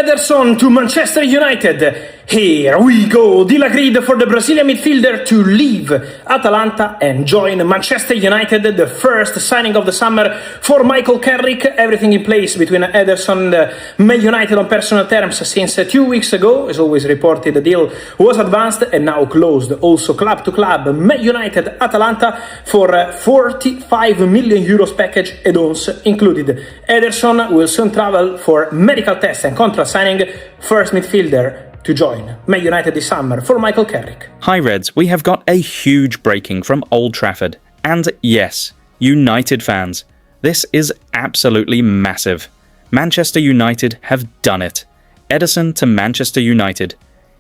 Ederson to Manchester United. Here we go. Deal agreed for the Brazilian midfielder to leave Atalanta and join Manchester United. The first signing of the summer for Michael Carrick. Everything in place between Ederson and Man United on personal terms since 2 weeks ago. As always reported, the deal was advanced and now closed. Also club to club, Man United Atalanta for 45 million euros package add-ons included. Ederson will soon travel for medical tests and contract signing. First midfielder to join Man United this summer for Michael Carrick. Hi Reds, we have got a huge breaking from Old Trafford. And yes, United fans, this is absolutely massive. Manchester United have done it. Ederson to Manchester United.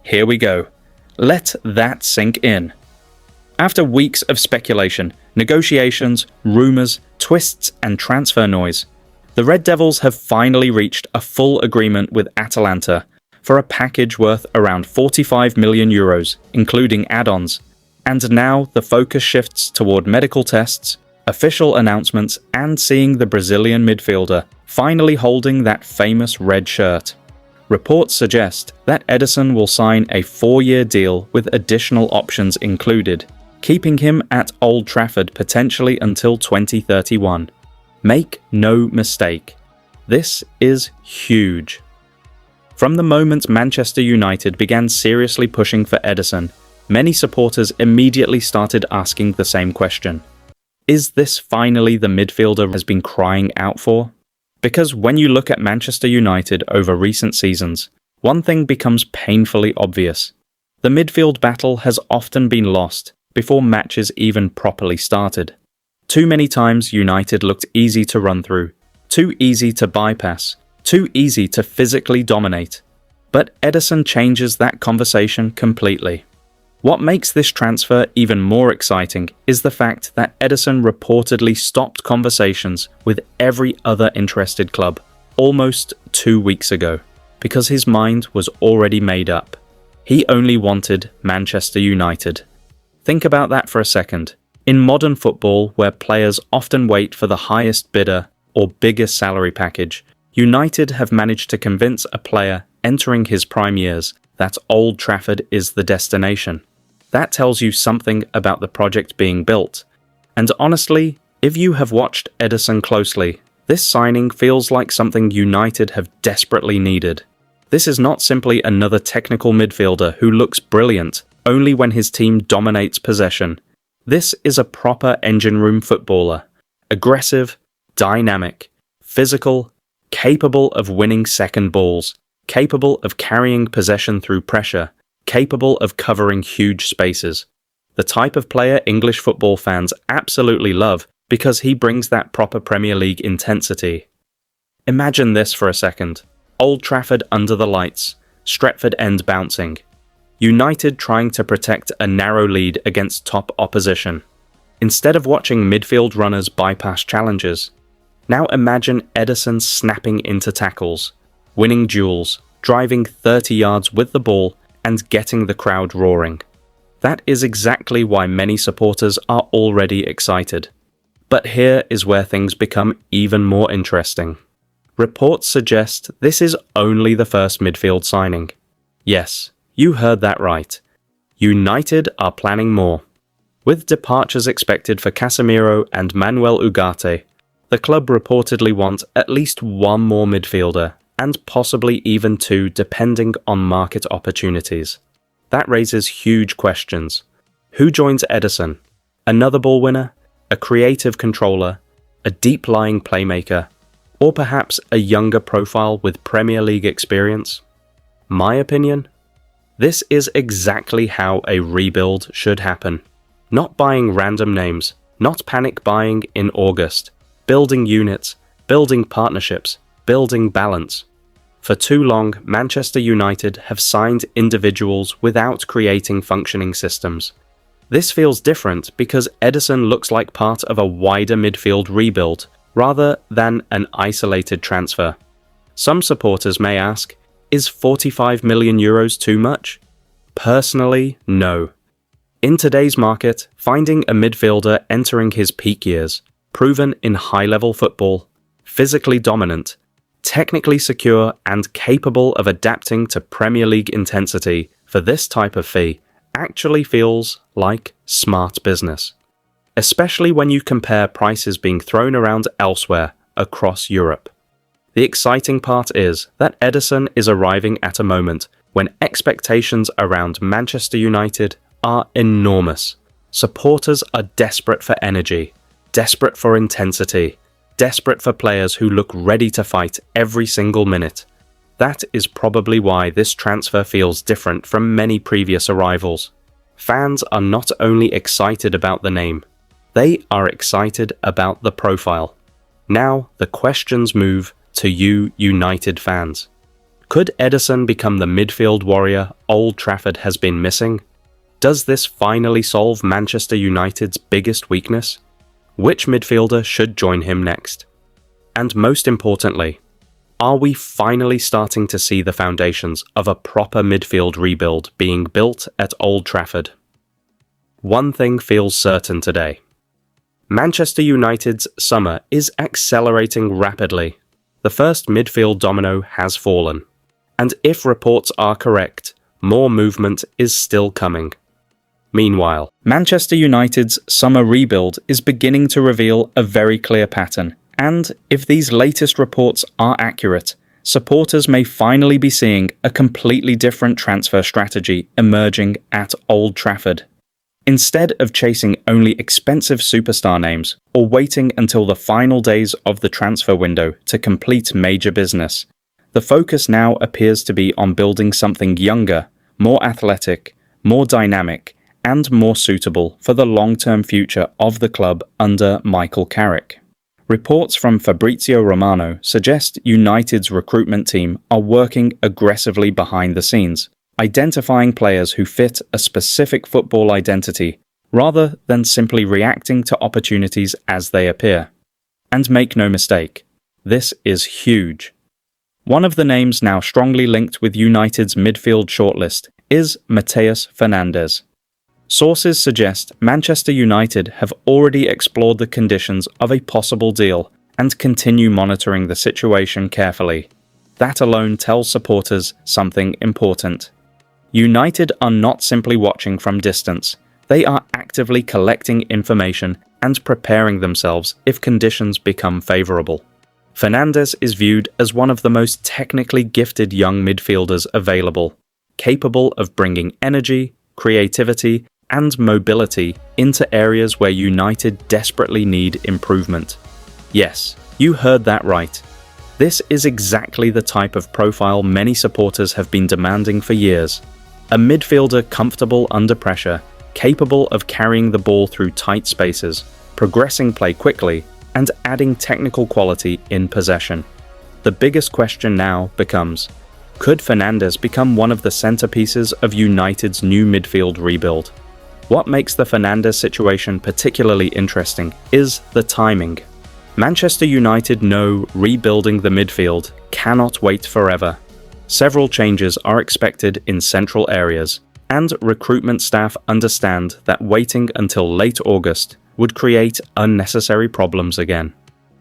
Here we go. Let that sink in. After weeks of speculation, negotiations, rumours, twists and transfer noise, the Red Devils have finally reached a full agreement with Atalanta for a package worth around 45 million euros, including add-ons. And now the focus shifts toward medical tests, official announcements, and seeing the Brazilian midfielder finally holding that famous red shirt. Reports suggest that Ederson will sign a 4-year deal with additional options included, keeping him at Old Trafford potentially until 2031. Make no mistake, this is huge. From the moment Manchester United began seriously pushing for Ederson, many supporters immediately started asking the same question. Is this finally the midfielder has been crying out for? Because when you look at Manchester United over recent seasons, one thing becomes painfully obvious. The midfield battle has often been lost before matches even properly started. Too many times United looked easy to run through, too easy to bypass, too easy to physically dominate. But Ederson changes that conversation completely. What makes this transfer even more exciting is the fact that Ederson reportedly stopped conversations with every other interested club almost 2 weeks ago, because his mind was already made up. He only wanted Manchester United. Think about that for a second. In modern football, where players often wait for the highest bidder or biggest salary package, United have managed to convince a player entering his prime years that Old Trafford is the destination. That tells you something about the project being built. And honestly, if you have watched Ederson closely, this signing feels like something United have desperately needed. This is not simply another technical midfielder who looks brilliant only when his team dominates possession. This is a proper engine room footballer. Aggressive, dynamic, physical, capable of winning second balls, capable of carrying possession through pressure, capable of covering huge spaces. The type of player English football fans absolutely love because he brings that proper Premier League intensity. Imagine this for a second. Old Trafford under the lights, Stretford End bouncing. United trying to protect a narrow lead against top opposition. Instead of watching midfield runners bypass challenges, now imagine Ederson snapping into tackles, winning duels, driving 30 yards with the ball, and getting the crowd roaring. That is exactly why many supporters are already excited. But here is where things become even more interesting. Reports suggest this is only the first midfield signing. Yes, you heard that right. United are planning more. With departures expected for Casemiro and Manuel Ugarte, the club reportedly want at least one more midfielder, and possibly even 2 depending on market opportunities. That raises huge questions. Who joins Ederson? Another ball winner? A creative controller? A deep-lying playmaker? Or perhaps a younger profile with Premier League experience? My opinion? This is exactly how a rebuild should happen. Not buying random names, not panic buying in August. Building units, building partnerships, building balance. For too long, Manchester United have signed individuals without creating functioning systems. This feels different because Ederson looks like part of a wider midfield rebuild rather than an isolated transfer. Some supporters may ask, is 45 million euros too much? Personally, no. In today's market, finding a midfielder entering his peak years, proven in high-level football, physically dominant, technically secure and capable of adapting to Premier League intensity for this type of fee actually feels like smart business, especially when you compare prices being thrown around elsewhere across Europe. The exciting part is that Ederson is arriving at a moment when expectations around Manchester United are enormous. Supporters are desperate for energy, desperate for intensity, desperate for players who look ready to fight every single minute. That is probably why this transfer feels different from many previous arrivals. Fans are not only excited about the name, they are excited about the profile. Now the questions move to you United fans. Could Ederson become the midfield warrior Old Trafford has been missing? Does this finally solve Manchester United's biggest weakness? Which midfielder should join him next? And most importantly, are we finally starting to see the foundations of a proper midfield rebuild being built at Old Trafford? One thing feels certain today. Manchester United's summer is accelerating rapidly. The first midfield domino has fallen. And if reports are correct, more movement is still coming. Meanwhile, Manchester United's summer rebuild is beginning to reveal a very clear pattern, and if these latest reports are accurate, supporters may finally be seeing a completely different transfer strategy emerging at Old Trafford. Instead of chasing only expensive superstar names or waiting until the final days of the transfer window to complete major business, the focus now appears to be on building something younger, more athletic, more dynamic, and more suitable for the long-term future of the club under Michael Carrick. Reports from Fabrizio Romano suggest United's recruitment team are working aggressively behind the scenes, identifying players who fit a specific football identity rather than simply reacting to opportunities as they appear. And make no mistake, this is huge. One of the names now strongly linked with United's midfield shortlist is Matheus Fernandes. Sources suggest Manchester United have already explored the conditions of a possible deal and continue monitoring the situation carefully. That alone tells supporters something important. United are not simply watching from distance, they are actively collecting information and preparing themselves if conditions become favourable. Fernandes is viewed as one of the most technically gifted young midfielders available, capable of bringing energy, creativity, and mobility into areas where United desperately need improvement. Yes, you heard that right. This is exactly the type of profile many supporters have been demanding for years. A midfielder comfortable under pressure, capable of carrying the ball through tight spaces, progressing play quickly, and adding technical quality in possession. The biggest question now becomes, could Fernandes become one of the centerpieces of United's new midfield rebuild? What makes the Fernandes situation particularly interesting is the timing. Manchester United know rebuilding the midfield cannot wait forever. Several changes are expected in central areas, and recruitment staff understand that waiting until late August would create unnecessary problems again.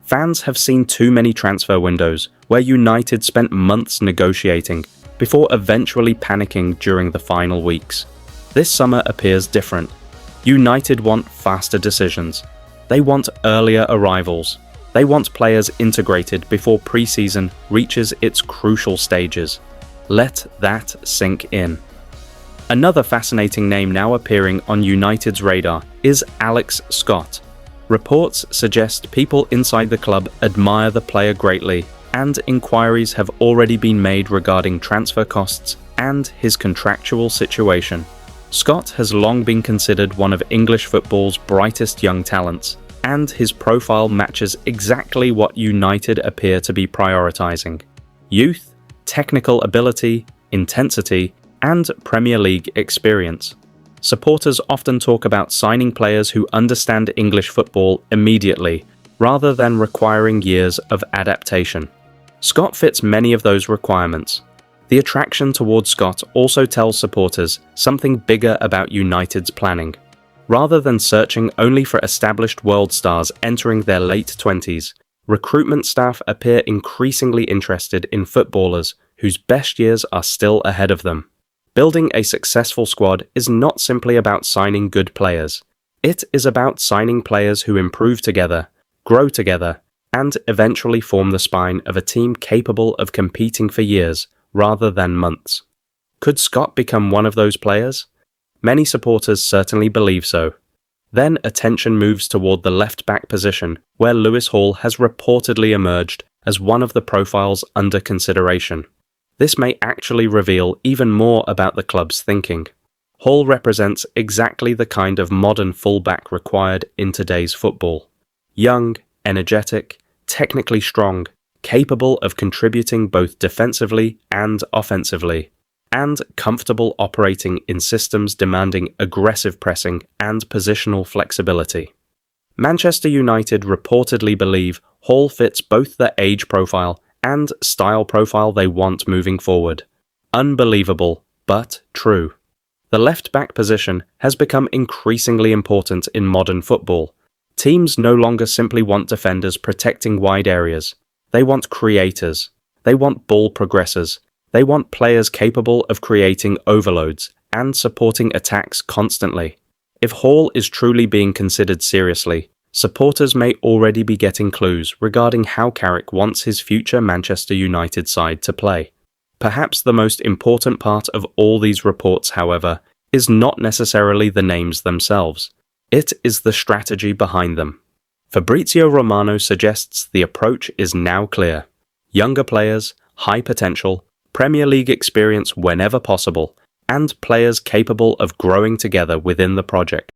Fans have seen too many transfer windows where United spent months negotiating before eventually panicking during the final weeks. This summer appears different. United want faster decisions. They want earlier arrivals. They want players integrated before pre-season reaches its crucial stages. Let that sink in. Another fascinating name now appearing on United's radar is Alex Scott. Reports suggest people inside the club admire the player greatly, and inquiries have already been made regarding transfer costs and his contractual situation. Scott has long been considered one of English football's brightest young talents, and his profile matches exactly what United appear to be prioritising: youth, technical ability, intensity, and Premier League experience. Supporters often talk about signing players who understand English football immediately, rather than requiring years of adaptation. Scott fits many of those requirements. The attraction towards Scott also tells supporters something bigger about United's planning. Rather than searching only for established world stars entering their late 20s, recruitment staff appear increasingly interested in footballers whose best years are still ahead of them. Building a successful squad is not simply about signing good players. It is about signing players who improve together, grow together, and eventually form the spine of a team capable of competing for years rather than months. Could Scott become one of those players? Many supporters certainly believe so. Then attention moves toward the left-back position, where Lewis Hall has reportedly emerged as one of the profiles under consideration. This may actually reveal even more about the club's thinking. Hall represents exactly the kind of modern fullback required in today's football. Young, energetic, technically strong, capable of contributing both defensively and offensively, and comfortable operating in systems demanding aggressive pressing and positional flexibility. Manchester United reportedly believe Hall fits both the age profile and style profile they want moving forward. Unbelievable, but true. The left-back position has become increasingly important in modern football. Teams no longer simply want defenders protecting wide areas. They want creators. They want ball progressors. They want players capable of creating overloads and supporting attacks constantly. If Hall is truly being considered seriously, supporters may already be getting clues regarding how Carrick wants his future Manchester United side to play. Perhaps the most important part of all these reports, however, is not necessarily the names themselves. It is the strategy behind them. Fabrizio Romano suggests the approach is now clear. Younger players, high potential, Premier League experience whenever possible, and players capable of growing together within the project.